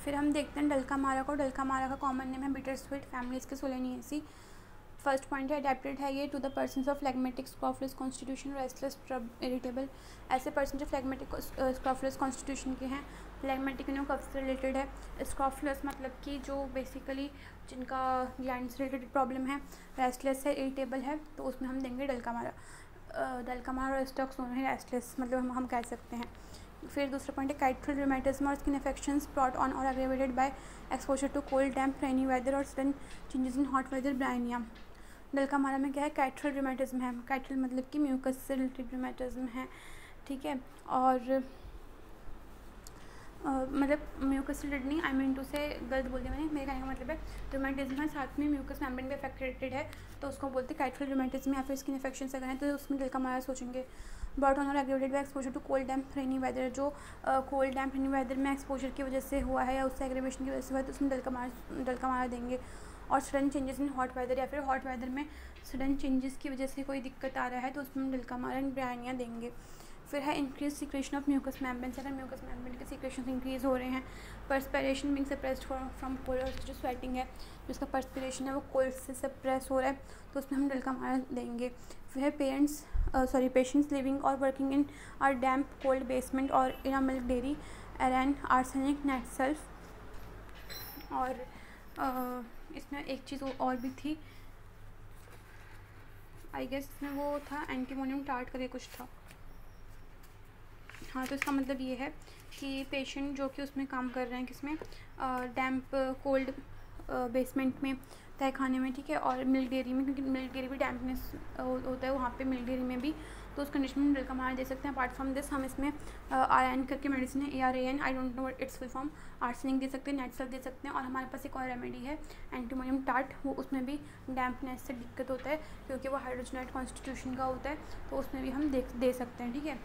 फिर हम देखते हैं डल्कामारा को। डल्कामारा का कॉमन नेम है बिटर स्वीट, फैमिली इसके सोलेनिएसी। फर्स्ट पॉइंट है अडेप्टेड है ये to the persons of phlegmatic scrofulous constitution, restless, irritable. ऐसे पर्सन जो फ्लैग्मेटिक स्क्रॉफलेस कॉन्स्टिट्यूशन के हैं, फ्लैग्मेटिक इन्हों कफ से रिलेटेड है, स्क्रॉफलेस मतलब कि जो बेसिकली जिनका ग्लैंड से रिलेटेड प्रॉब्लम है, रेस्टलेस है, इरिटेबल है, तो उसमें हम देंगे डल्कामारा। डल्कामारा और स्टॉक्स दोनों ही रेस्टलेस मतलब हम कह सकते हैं। फिर दूसरा पॉइंट है काइट्रल रूमेटिज्म और स्किन इन्फेक्शंस ब्रॉट ऑन और aggravated by exposure to cold, damp, rainy weather और sudden changes in hot weather, bryonia. Dulcamara में क्या है, काइट्रल रूमेटिज्म है। काइट्रल मतलब कि म्यूकस से रिलेटेड रूमेटिज्म है, ठीक है। और मतलब म्यूकस से रिलेटेड नहीं, आई मीन टू से गलत बोल दिया मैंने, मेरे कहने का मतलब है रूमेटिज्म है साथ में म्यूकस मेम्ब्रेन भी अफेक्टेड है, तो उसको बोलते हैं काइट्रल रूमेटिज्म। या फिर स्किन इन्फेक्शन अगर है तो उसमें डल्कामारा सोचेंगे। ब्रॉट ऑन और aggravated by exposure to cold, damp, rainy weather, जो कोल्ड, डैम्प, रेनी वेदर में एक्सपोजर की वजह से हुआ है या उससे एग्रेवेशन की वजह से हुआ है, तो उसमें डल्कामारा देंगे। और sudden changes in hot weather, या फिर हॉट वेदर में सडन चेंजेस की वजह से कोई दिक्कत आ रहा है, तो उसमें डल्कामारा एंड ब्रायनिया देंगे। फिर है increase secretion of mucous membrane, अगर म्यूकस मेम्ब्रेन के सिक्रेशन इंक्रीज हो रहे हैं, perspiration being suppressed from cold, जो स्वेटिंग है, जिसका पर्सपिरेशन है वो कोल्ड से सप्रेस हो रहा है, तो उसमें हम डल्कामारा देंगे। फिर है पेशेंट्स लिविंग और working in or damp cold basement और in a milk dairy, aran, arsenic, nat sulph. और इसमें एक चीज़ और भी थी, आई गेस इसमें वो था एंटीमोनियम टार्ट करके कुछ था। हाँ, तो इसका मतलब ये है कि पेशेंट जो कि उसमें काम कर रहे हैं, किसमें, डैम्प कोल्ड बेसमेंट में, तहखाने में, ठीक है, और मिल्क डेयरी में, क्योंकि मिल्क डेयरी भी डैम्पनेस होता है वहाँ पे मिल्क डेयरी में भी, तो उस कंडीशन में डल्कामारा दे सकते हैं। अपार्ट फ्रॉम दिस हम इसमें ARN करके मेडिसिन है, ARAN, I don't know its full form, arsenic दे सकते हैं, नेट सेल्फ दे सकते हैं। और हमारे पास एक और रेमेडी है एंटीमोनियम टार्ट, वो उसमें भी डैम्पनेस से दिक्कत होता है क्योंकि वो हाइड्रोजनेट कॉन्स्टिट्यूशन का होता है, तो उसमें भी हम दे सकते हैं, ठीक है।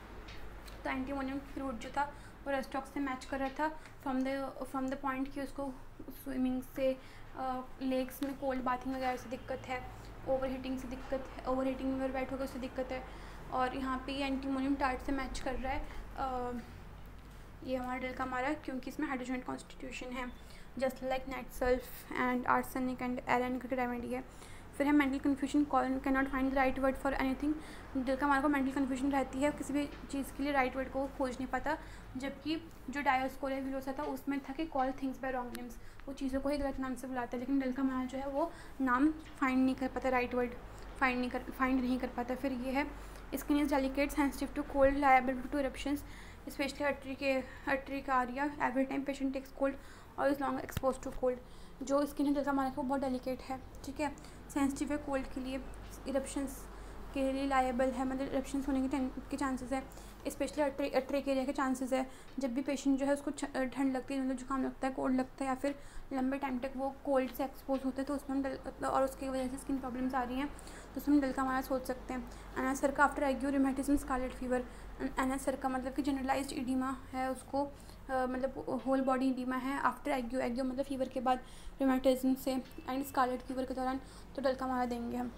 तो एंटीमोनियम फ्लूइड जो था वो रेस्टॉक्स से मैच कर रहा था फ्रॉम द पॉइंट कि उसको स्विमिंग से, लेग्स में कोल्ड बाथिंग वगैरह से दिक्कत है, ओवर हीटिंग से दिक्कत है, ओवर हीटिंग में बैठ होकर उससे दिक्कत है, और यहाँ पे एंटीमोनियम टार्ट से मैच कर रहा है ये हमारा डल्कामारा, क्योंकि इसमें हाइड्रोजन कॉन्स्टिट्यूशन है, just like nat sulph and arsenic and aran का रेमेडी है। फिर है mental confusion, can not find the right word for anything. Dulcamara को मेंटल कन्फ्यूजन रहती है, किसी भी चीज़ के लिए राइट वर्ड को खोज नहीं पाता, जबकि जो डायोस्कोरिया विलोसा था उसमें था कि call things by wrong names, वो चीज़ों को ही गलत नाम से बुलाता है, लेकिन डल्कामारा जो है वो नाम फाइंड नहीं कर पाता, राइट वर्ड फाइंड नहीं कर पाता। फिर ये है skin is delicate, sensitive to cold, liable to eruptions, especially urticaria, every time patient takes cold और is long expose to cold. जो स्किन है डल्कामारा को बहुत डेलिकेट है, ठीक है, सेंसिटिव है कोल्ड के लिए, इरप्शंस के लिए लायबल है, मतलब इरप्शंस होने के चांसेस है, स्पेशली अर्ट्रिकारिया के चांसेस है। जब भी पेशेंट जो है उसको ठंड लगती है, मतलब जुकाम लगता है, कोल्ड लगता है, या फिर लंबे टाइम तक वो कोल्ड से एक्सपोज होते हैं, तो उसमें हम और उसकी वजह से स्किन प्रॉब्लम्स आ रही हैं, तो उसमें डल्कामारा सोच सकते हैं। एनासर का आफ्टर एक्यू रिमेटिज्म, स्कारलेट फीवर। एनासर का मतलब कि जनरलाइज्ड इडीमा है उसको, मतलब होल बॉडी इडीमा है आफ्टर एक्यू मतलब फीवर के बाद, रिमेटिज्म से एंड स्कारलेट फीवर के दौरान, तो डल्कामारा देंगे हम।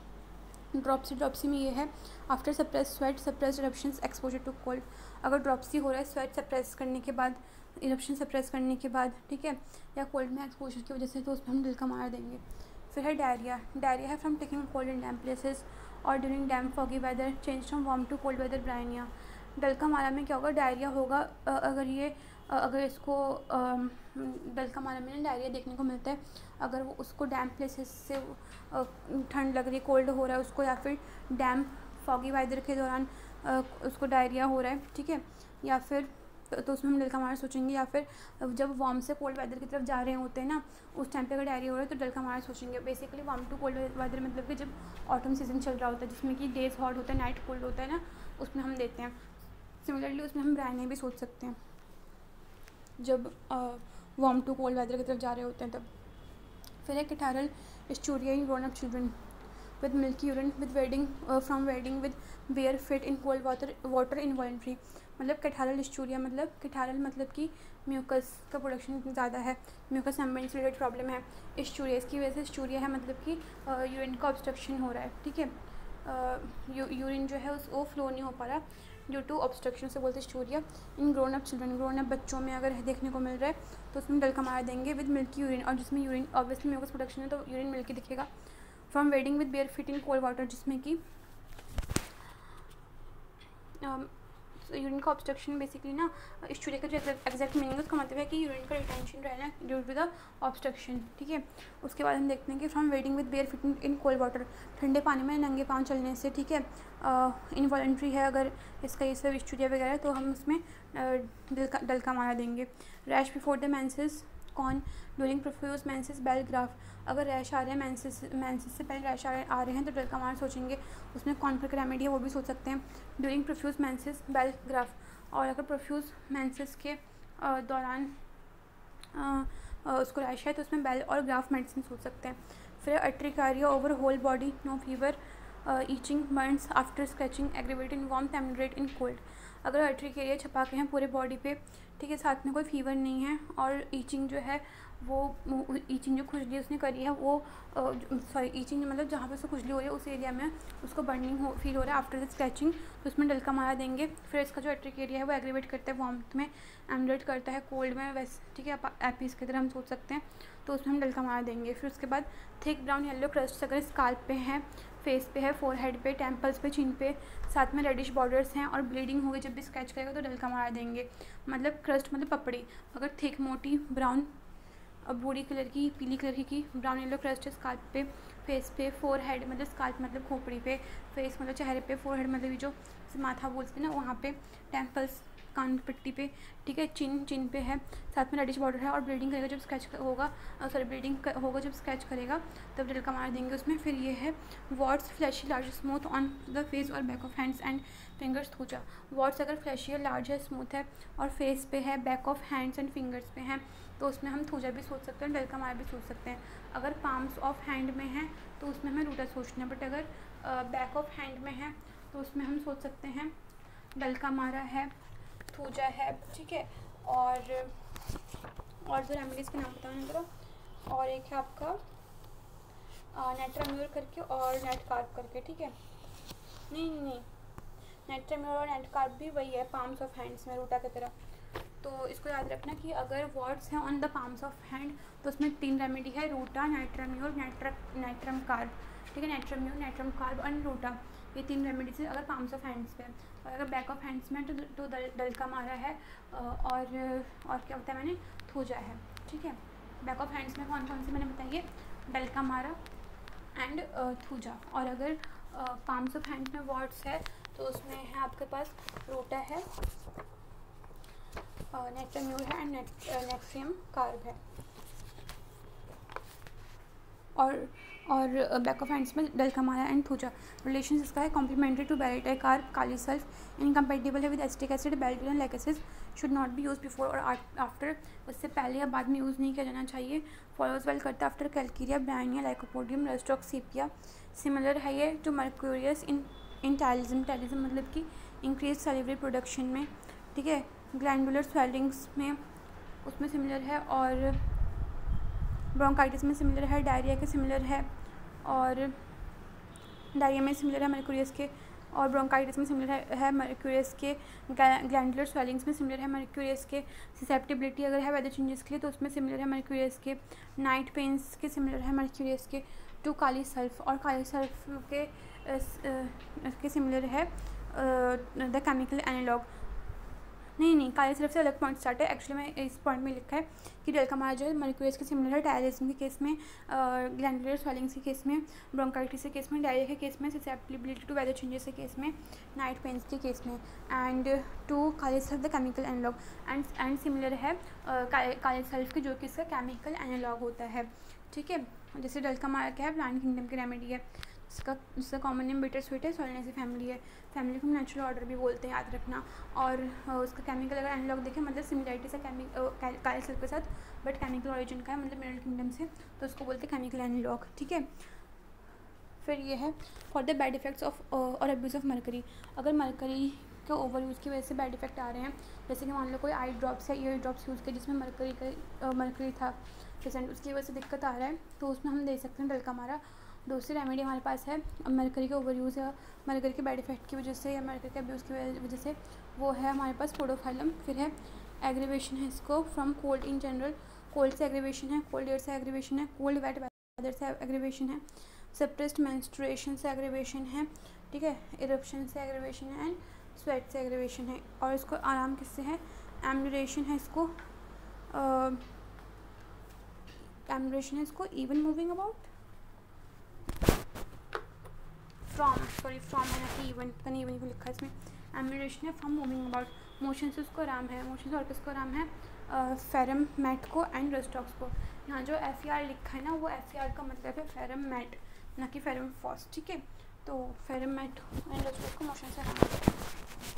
ड्रॉप्सी में ये है after suppress sweat, suppress eruptions, exposure to cold. अगर ड्रॉप्सी हो रहा है स्वेट सप्रेस करने के बाद, इरप्शन सप्रेस करने के बाद, ठीक है, या कोल्ड में एक्सपोजर की वजह से, तो उसमें हम डल्कामारा देंगे। फिर है डायरिया है from taking cold in damp places और during damp foggy weather, change from warm to cold weather, bryonia. Dulcamara में क्या होगा, डायरिया होगा, अगर इसको डल्कामारा में डायरिया देखने को मिलता है अगर वो उसको डैम्प प्लेसेस से ठंड लग रही, कोल्ड हो रहा है उसको, या फिर डैम्प फॉगी वेदर के दौरान उसको डायरिया हो रहा है, ठीक है, या फिर तो उसमें हम डल्कामारा सोचेंगे। या फिर जब वार्म से कोल्ड वेदर की तरफ जा रहे होते हैं ना, उस टाइम पे अगर डायरिया हो रहा है तो डल्कामारा सोचेंगे। Basically warm to cold weather मतलब कि जब ऑटम सीजन चल रहा होता है, जिसमें कि डेज हॉट होता है, नाइट कोल्ड होता है ना, उसमें हम देते हैं। सिमिलरली उसमें हम ब्रायनिया भी सोच सकते हैं जब वार्म टू कोल्ड वेदर की तरफ जा रहे होते हैं तब। फिर है catarrhal ischuria in grown up children with milky urine with wading with bare feet in cold water involuntary। मतलब कैटारल स्टूरिया मतलब कि म्यूकस का प्रोडक्शन ज़्यादा है, म्यूकस मेम्ब्रेन से रिलेटेड प्रॉब्लम है। स्टूरिया इसकी वजह से स्टूरिया है मतलब कि यूरिन का ऑब्स्ट्रक्शन हो रहा है, ठीक है, यूरिन जो है वो फ्लो नहीं हो पा रहा ड्यू टू ऑब्स्ट्रक्शन से बोलते हैं ischuria in grown up children. Grown up बच्चों में अगर देखने को मिल रहा है तो उसमें डलका मारा देंगे विद मिल्की यूरिन, और जिसमें यूरिन ऑब्वियसली म्यूकस प्रोडक्शन है तो यूरिन मिल्की दिखेगा। From wading with bare feet in cold water, जिसमें कि यूरिन का ऑब्स्ट्रक्शन बेसिकली ना स्टूरिया का जो एग्जैक्ट मीनिंग उसका मतलब है कि यूरिन का रिटेंशन रहना ड्यू टू द ऑब्स्ट्रक्शन, ठीक है। उसके बाद हम देखते हैं कि from wading with bare feet in cold water, ठंडे पानी में नंगे पाँव चलने से, ठीक है, इनवॉलेंट्री है अगर इसका ये सब स्टूरिया वगैरह तो हम उसमें डलका मारा देंगे। रैश बिफोर द मेंसेस कौन during profuse menses bell graph, अगर रैश आ रहे हैं मेंसेस से पहले रैश आ रहे हैं तो डलका मार सोचेंगे, उसमें कौन सा रेमेडी है वो भी सोच सकते हैं। During profuse menses bell graph, और अगर प्रोफ्यूज मेंसेस के दौरान उसको रैश है तो उसमें बेल और ग्राफ मेडिसिन सोच सकते हैं। फिर urticaria over whole body, no fever, itching burns after scratching, aggravated warm temperate in cold, अगर अर्टिकारिया छपा के हैं पूरे बॉडी पे, ठीक है, साथ में कोई फीवर नहीं है और ईचिंग जो है वो ईचिंग जो खुजली उसने करी है वो सॉरी ईचिंग मतलब जहाँ पे उसको खुजली हो रही है उस एरिया में उसको बर्निंग फील हो रहा है आफ्टर द स्क्रैचिंग, तो उसमें डलका मारा देंगे। फिर इसका जो एट्रिक एरिया है वो एग्रीवेट करता है वार्मथ में, एम्बलेट करता है कोल्ड में, वैसे ठीक है एपीस की तरह हम सोच सकते हैं, तो उसमें हम डलका मारा देंगे। फिर उसके बाद थिक ब्राउन येलो क्रस्ट अगर स्काल्प पे है, फेस पे है, फोरहेड पे, टेम्पल्स पे, चिन पे, साथ में रेडिश बॉर्डर्स हैं और ब्लीडिंग होगी जब भी स्क्रैच करेगा तो डलका मारा देंगे। मतलब क्रस्ट मतलब पपड़ी, अगर थिक मोटी ब्राउन भूरी कलर की पीली कलर की ब्राउन येलो क्रस्ट है स्काल्प पे, फेस पे, फोरहेड मतलब स्काल्प मतलब खोपड़ी पे, फेस मतलब चेहरे पे, फोरहेड मतलब ये जो माथा बोलते हैं ना वहाँ पे, टेम्पल्स कान पट्टी पे, ठीक है, चिन पे है, साथ में रेडिश बॉर्डर है और ब्लीडिंग करेगा जब स्क्रैच होगा, होगा जब स्क्रैच करेगा तब डलका मार देंगे उसमें। फिर ये है warts fleshy large smooth on the face और back of hands and fingers thuja, warts अगर फ्लैशी है, लार्ज है, स्मूथ है और फेस पे है, back of hands and fingers पे हैं तो उसमें हम थूजा भी सोच सकते हैं, डलका मार भी सोच सकते हैं। अगर पाम्स ऑफ हैंड में है तो उसमें हमें रूटा सोचना है, बट अगर बैक ऑफ हैंड में है तो उसमें हम सोच सकते हैं डलका मारा है, थूजा है, ठीक है। और जो रेमेडीज़ के नाम बताना जरा, और एक है आपका नेट्राम्यूर करके और नेट कार्ब करके, ठीक है, नहीं नेट्राम्यूर और नेट कार्ब भी वही है पाम्स ऑफ हैंड्स में रूटा की तरह। तो इसको याद रखना कि अगर वर्ड्स हैं on the palms of hand तो उसमें 3 रेमेडी है, रूटा, नेट्राम्यूर, नेट्रम कार्ब, ठीक है, नेट्राम्यूर, नेट्रम कार्ब और रूटा, ये 3 रेमेडीज है अगर पाम्स ऑफ हैंड्स पे। और अगर बैक ऑफ हैंड्स में तो डलका मारा है और क्या होता है मैंने थूजा है, ठीक है। बैक ऑफ हैंड्स में कौन कौन सी मैंने बताइए, डलका मारा एंड थूजा। और अगर पाम्स ऑफ हैंड्स में वर्ड्स है तो उसमें है आपके पास रूटा है, नेट्राम्यूर है एंड नेट्रियम कार्ब है। और बैक ऑफ हैंड्स में डलका मारा एंड थूजा। रिलेशन इसका है complementary to baryta carb, kali sulph incompatible है विद एसिटिक एसिड, बेल्टिन lachesis should not be use before और आफ्टर, उससे पहले या बाद में यूज़ नहीं किया जाना चाहिए। फॉलोज वेल करता आफ्टर कैल्केरिया, ब्रायनिया, लाइकोपोडियम, रेस्टॉक, सीपिया। सिमिलर है ये टू मर्क्यूरियस इन टैलिज्म मतलब कि इंक्रीज सैलिवरी प्रोडक्शन में, ठीक है, ग्लैंडुलर स्वेलिंग्स में उसमें सिमिलर है, और ब्रोंकाइटिस में सिमिलर है, डायरिया के सिमिलर है, और डायरिया में सिमिलर है मर्क्यूरियस के, और ब्रोंकाइटिस में सिमिलर है मर्क्यूरियस के, ग्लैंडुलर स्वेलिंग्स में सिमिलर है मर्क्यूरियस के, ससेप्टिबिलिटी अगर है वेदर चेंजेस के लिए तो उसमें सिमिलर है मर्क्यूरियस के, नाइट पेन्स के सिमिलर है मर्क्यूरियस के, टू काली सल्फ, और काली सल्फ के सिमिलर है द केमिकल एनालॉग। नहीं काली सल्फ से अलग पॉइंट स्टार्ट है, एक्चुअली मैं इस पॉइंट में लिखा है कि डलका मारा जो है मर्क्यूरियस के सिमिलर है टायरिज्म के केस में, ग्लैंडुलर स्वेलिंग्स के केस में, ब्रोंकाइटिस के केस में, डायरिया के केस में, ससेप्टिबिलिटी टू वेदर चेंजेस के केस में, नाइट पेन्स के केस में, and to kali sulph the chemical analogue, and similar है काली सल्फ के जो कि इसका केमिकल एनालॉग होता है, ठीक है। जैसे डलका मारा क्या है, प्लांट किंगडम की रेमेडी है, जिसका कॉमन नेम बिटर स्वीट है, सोलेनेसी फैमिली है, फैमिली को नेचुरल ऑर्डर भी बोलते हैं, याद रखना। और उसका केमिकल अगर एनालॉग देखें मतलब सिमिलरिटीज है काली सल्फ के साथ, बट केमिकल ओरिजिन का है मतलब मिनरल किंगडम से, तो उसको बोलते हैं केमिकल एनालॉग, ठीक है। फिर ये है for the bad effects of और अब्यूज़ ऑफ मरकरी, अगर मरकरी के ओवर यूज़ की वजह से बैड इफेक्ट आ रहे हैं, जैसे कि मान लो कोई आई ड्रॉप्स या ईयर ड्रॉप्स यूज़ किया जिसमें मरकरी था पेशेंट, उसकी वजह से दिक्कत आ रहा है तो उसमें हम दे सकते हैं डलका मारा। दूसरी रेमेडी हमारे पास है मरकरी के ओवर यूज़ या मरकरी के बैड इफेक्ट की वजह से या मरकरी के अब्यूज़ की वजह से, वो है हमारे पास पोडोफाइलम। फिर है एग्रीवेशन है इसको from cold in general, cold से एग्रीवेशन है, कोल्ड एयर से एग्रीवेशन है, कोल्ड वेट वेदर से एग्रीवेशन है, सप्रेस्ड मेंस्ट्रुएशन से एग्रीवेशन है, ठीक है, इरप्शन से एग्रीवेशन है एंड स्वेट से एग्रीवेशन है। और इसको आराम किससे है, एम्यूरेशन है इसको, एम्यूरेशन है इसको इवन मूविंग अबाउट फ्रॉम है ना कि इवन, पता नहीं इवन को लिखा है इसमें, एम्यूरेशन है फ्रॉम मूविंग अबाउट, मोशन से उसको आराम है, मोशन से और किसको आराम है, फेरम मैट को एंड रस्टॉक्स को। यहाँ जो FER लिखा है ना, वो FER का मतलब है फेरम मैट, ना कि फेरम फॉस, ठीक है। तो फेरम मैट एंड रस्टॉक्स को मोशन से आराम है।